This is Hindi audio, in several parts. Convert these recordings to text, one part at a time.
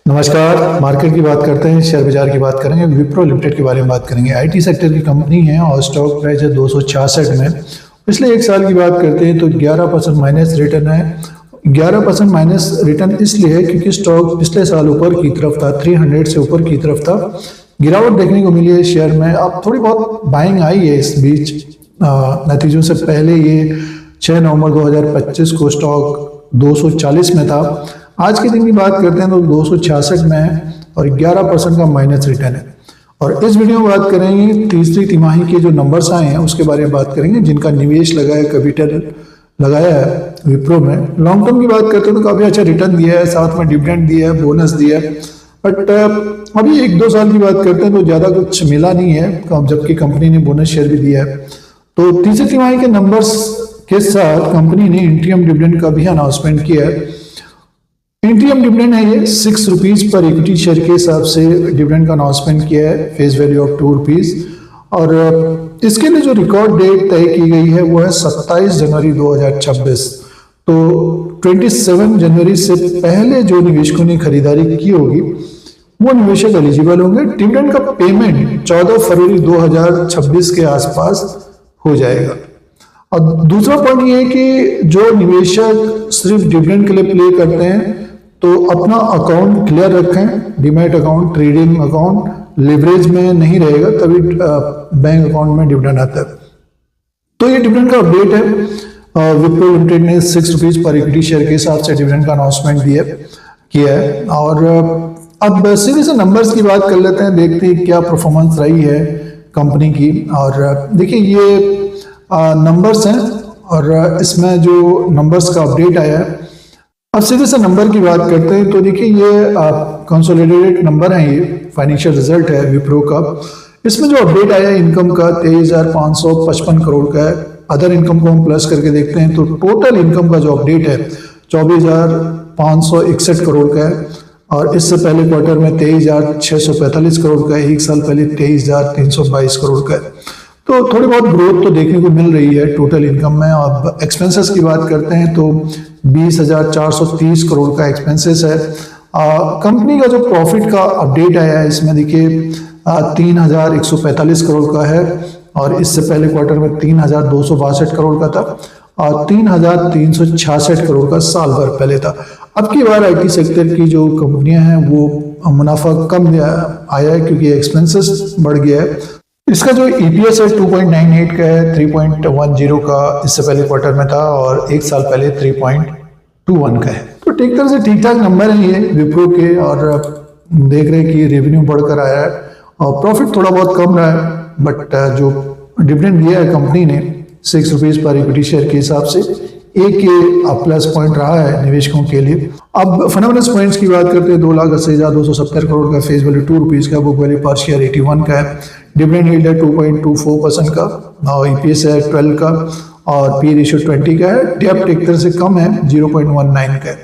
नमस्कार। मार्केट की बात करते हैं, शेयर बाजार की बात करेंगे, विप्रो लिमिटेड के बारे में बात करेंगे। आईटी सेक्टर की कंपनी है और स्टॉक प्राइस है 266 में। पिछले एक साल की बात करते हैं तो 11% माइनस रिटर्न है। 11% माइनस रिटर्न इसलिए है क्योंकि स्टॉक पिछले साल ऊपर की तरफ था, 300 से ऊपर की तरफ था। गिरावट देखने को मिली है शेयर में। अब थोड़ी बहुत बाइंग आई है इस बीच। नतीजों से पहले ये 6 नवंबर 2025 को स्टॉक 240 में था। आज के दिन की बात करते हैं तो 266 में है और 11% का माइनस रिटर्न है। और इस वीडियो में बात करेंगे तीसरी तिमाही के जो नंबर्स आए हैं उसके बारे में बात करेंगे, जिनका निवेश लगाया, कैपिटल लगाया है विप्रो में। लॉन्ग टर्म की बात करते हैं तो काफ़ी अच्छा रिटर्न दिया है, साथ में डिविडेंड दिया है, बोनस दिया है। बट अभी 1-2 साल की बात करते हैं तो ज़्यादा कुछ मिला नहीं है, जबकि कंपनी ने बोनस शेयर भी दिया है। तो तीसरी तिमाही के नंबर्स के साथ कंपनी ने इंटीरियम डिविडेंड का भी अनाउंसमेंट किया है। इंटीरियम डिविडेंड है ये 6 रुपीज़ पर इक्विटी शेयर के हिसाब से डिविडेंड का अनाउंसमेंट किया है, फेस वैल्यू ऑफ 2 रुपीज़। और इसके लिए जो रिकॉर्ड डेट तय की गई है वो है 27 जनवरी 2026। तो 27 जनवरी से पहले जो निवेशकों ने खरीदारी की होगी वो निवेशक एलिजिबल होंगे। डिविडेंड का पेमेंट 14 फरवरी 2026 के आसपास हो जाएगा। और दूसरा पॉइंट ये है कि जो निवेशक सिर्फ डिविडेंड के लिए प्ले करते हैं तो अपना अकाउंट क्लियर रखें। Demat account, trading account leverage में नहीं रहेगा, तभी बैंक अकाउंट में डिविडेंड आता है। तो ये डिविडेंड का अपडेट है। विप्रो लिमिटेड ने 6 रुपीज़ पर इक्विटी शेयर के हिसाब से डिविडेंड का अनाउंसमेंट किया है। और अब सीधे से नंबर्स की बात कर लेते हैं, देखते हैं क्या परफॉर्मेंस रही है कंपनी की। और देखिए ये नंबर्स हैं और इसमें जो नंबर्स का अपडेट आया है। अब सीधे से नंबर की बात करते हैं तो देखिए ये कंसोलिडेटेड नंबर है, ये फाइनेंशियल रिजल्ट है विप्रो का। इसमें जो अपडेट आया है इनकम का 23,555 करोड़ का है। अदर इनकम को हम प्लस करके देखते हैं तो टोटल इनकम का जो अपडेट है 24,561 करोड़ का है। और इससे पहले क्वार्टर में 23,645 करोड़ का है, एक साल पहले 23,322 करोड़ का है। तो थोड़ी बहुत ग्रोथ तो देखने को मिल रही है टोटल इनकम में। अब एक्सपेंसेस की बात करते हैं तो 20,430 करोड़ का एक्सपेंसेस है। कंपनी का जो प्रॉफिट का अपडेट आया है इसमें देखिए 3,145 करोड़ का है और इससे पहले क्वार्टर में 3,262 करोड़ का था और 3,366 करोड़ का साल भर पहले था। अब की बार आईटी सेक्टर की जो कंपनियां हैं वो मुनाफा कम आया है क्योंकि एक्सपेंसेस बढ़ गया है। इसका जो EPS है 2.98 का है, 3.10 का इससे पहले क्वार्टर में था और एक साल पहले 3.21 का है। तो ठीक तरह से ठीक ठाक नंबर है ये विप्रो के। और देख रहे हैं कि रेवेन्यू बढ़कर आया है और प्रॉफिट थोड़ा बहुत कम रहा है, बट जो डिविडेंड दिया है कंपनी ने 6 रुपीज़ पर इक्विटी शेयर के हिसाब से, एक ये प्लस पॉइंट रहा है निवेशकों के लिए। अब फंडामेंटल्स पॉइंट्स की बात करते हैं 2,80,270 करोड़ का, फेस वैल्यू 2 रुपीज़ का, बुक वैल्यू पर शेयर 81 का है, डिविडेंड यील्ड है 2.24% का और EPS है 12 का और P रेशियो 20 का है। डेब्ट एक तरह से कम है, 0.19 का है।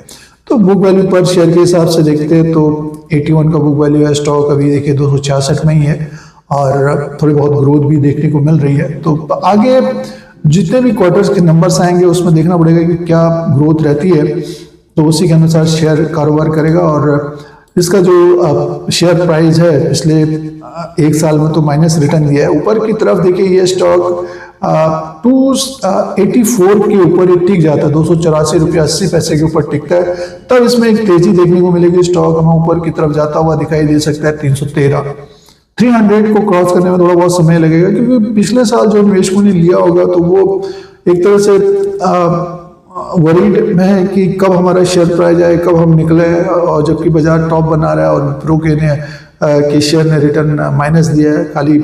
तो बुक वैल्यू पर शेयर के हिसाब से देखते हैं तो 81 का बुक वैल्यू है। स्टॉक अभी देखिए 266 में ही है और थोड़ी बहुत ग्रोथ भी देखने को मिल रही है। तो आगे जितने भी क्वार्टर्स के नंबर्स आएंगे उसमें देखना पड़ेगा कि क्या ग्रोथ रहती है, तो उसी के अनुसार शेयर कारोबार करेगा। और इसका जो शेयर प्राइस है पिछले एक साल में तो माइनस रिटर्न दिया है। ऊपर की तरफ देखिए ये स्टॉक 284 के ऊपर ही टिक जाता है, 284 रुपये 80 पैसे के ऊपर टिकता है, तब इसमें एक तेजी देखने को मिलेगी। स्टॉक हमें ऊपर की तरफ जाता हुआ दिखाई दे सकता है 300 को क्रॉस करने में थोड़ा बहुत समय लगेगा, क्योंकि पिछले साल जो निवेशकों ने लिया होगा तो वो एक तरह से वरीड में है कि कब हमारा शेयर प्राइस आए, कब हम निकले, और जबकि बाजार टॉप बना रहा है और विप्रो के शेयर ने रिटर्न माइनस दिया है, खाली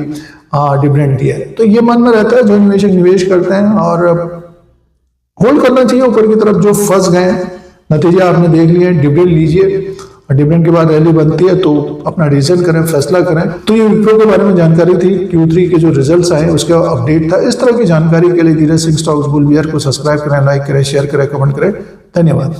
डिविडेंड दिया है। तो ये मन में रहता है जो निवेशक निवेश करते हैं और होल्ड करना चाहिए। ऊपर की तरफ जो फंस गए नतीजे आपने देख लिए, डिविडेंड लीजिए। डिविडेंड के बाद रैली बनती है तो अपना डिसीजन करें, फैसला करें। तो ये विप्रो के बारे में जानकारी थी। Q3 के जो रिजल्ट्स आए उसका अपडेट था। इस तरह की जानकारी के लिए Dheeraj Singh stocks bull beer को सब्सक्राइब करें, लाइक करें, शेयर करें, कमेंट करें। धन्यवाद।